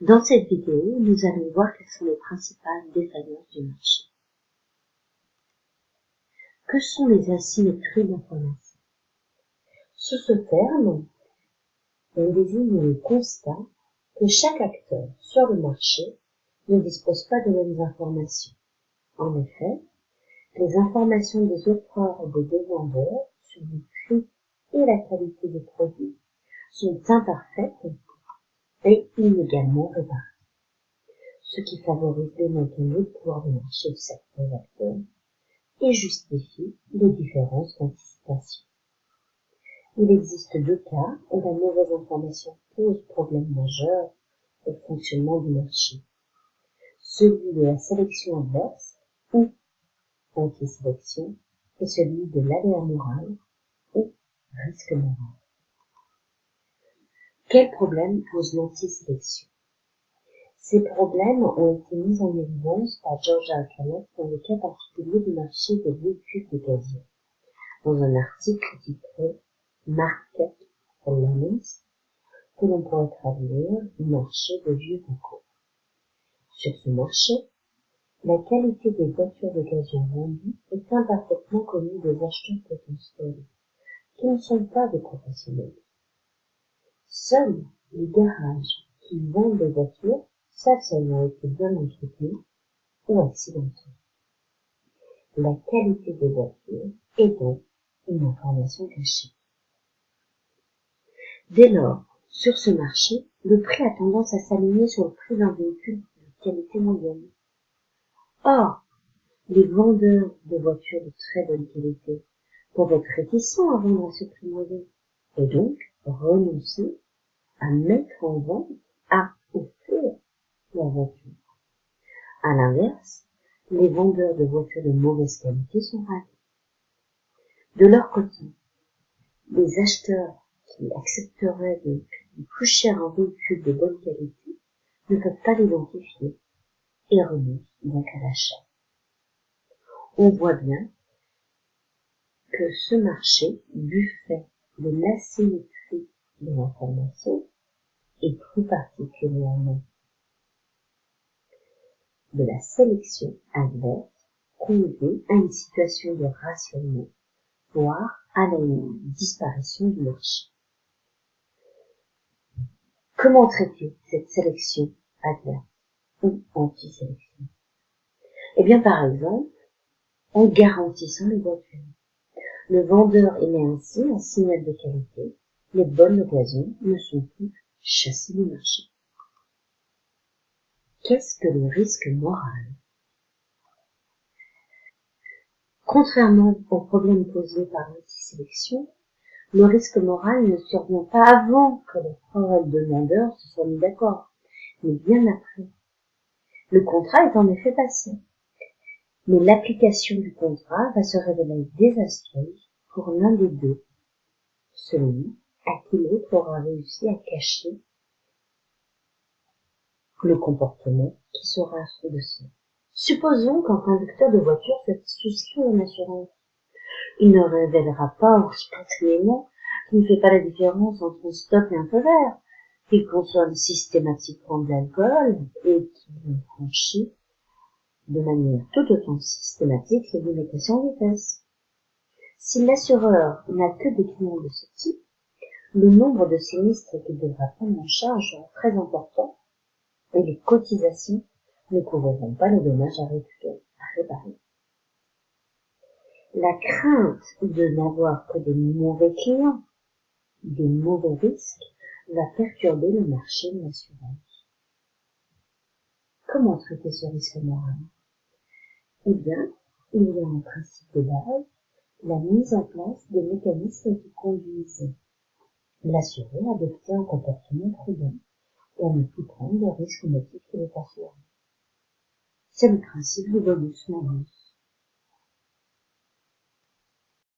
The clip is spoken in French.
Dans cette vidéo, nous allons voir quelles sont les principales défaillances du marché. Que sont les asymétries d'information? Sous ce terme, on désigne le constat que chaque acteur sur le marché ne dispose pas des mêmes informations. En effet, les informations des offreurs et des devendeurs sur le prix et la qualité des produits sont imparfaites et inégalement réparties, ce qui favorise les maintenus de pouvoir de marché de certains acteurs et justifie les différences d'anticipation. Il existe deux cas où la mauvaise information pose problème majeur au fonctionnement du marché. Celui de la sélection adverse ou anti-sélection et celui de l'aléa moral ou risque moral. Quel problème pose l'anti-sélection? Ces problèmes ont été mis en évidence par Georgia Alcanet dans le cas particulier du marché des véhicules d'occasion, dans un article titré Market Elements, que l'on pourrait traduire marché de vieux recours. Sur ce marché, la qualité des voitures d'occasion vendues est imparfaitement connue des acheteurs potentiels, qui ne sont pas des professionnels. Seuls les garages qui vendent des voitures savent si elles ont été bien entretenues ou accidentées. La qualité des voitures est donc une information cachée. Dès lors, sur ce marché, le prix a tendance à s'aligner sur le prix d'un véhicule de qualité moyenne. Or, les vendeurs de voitures de très bonne qualité peuvent être réticents à vendre à ce prix moyen et donc renoncer à mettre en vente, à offrir leur voiture. À l'inverse, les vendeurs de voitures de mauvaise qualité sont ravis. De leur côté, les acheteurs qui accepteraient de payer plus cher un véhicule de bonne qualité ne peuvent pas l'identifier et renoncent donc à l'achat. On voit bien que ce marché, du fait de l'asymétrie de l'information, et plus particulièrement de la sélection adverse, conduit à une situation de rationnement, voire à la disparition du marché. Comment traiter cette sélection adverse ou anti-sélection? Eh bien, par exemple, en garantissant les voitures. Le vendeur émet ainsi un signal de qualité. Les bonnes occasions ne sont plus chassées du marché. Qu'est-ce que le risque moral? Contrairement aux problèmes posés par l'anti-sélection, le risque moral ne survient pas avant que les trois demandeurs se soient mis d'accord, mais bien après. Le contrat est en effet passé, mais l'application du contrat va se révéler désastreuse pour l'un des deux, celui à qui l'autre aura réussi à cacher le comportement qui sera sous-dossier. Supposons qu'un conducteur de voiture souscrit une assurance. Il ne révélera pas spontanément qu'il ne fait pas la différence entre un stop et un feu vert, qu'il consomme systématiquement de l'alcool et qu'il franchit de manière tout autant systématique les limitations de vitesse. Si l'assureur n'a que des clients de ce type, le nombre de sinistres qu'il devra prendre en charge sera très important et les cotisations ne couvriront pas les dommages à réparer. La crainte de n'avoir que des mauvais clients, des mauvais risques, va perturber le marché de l'assurance. Comment traiter ce risque moral? Eh bien, il y a un principe de base, la mise en place de mécanismes qui conduisent l'assuré à adopter un comportement prudent et à ne plus prendre de risques au motif qu'il est assuré. C'est le principe du bonus-malus.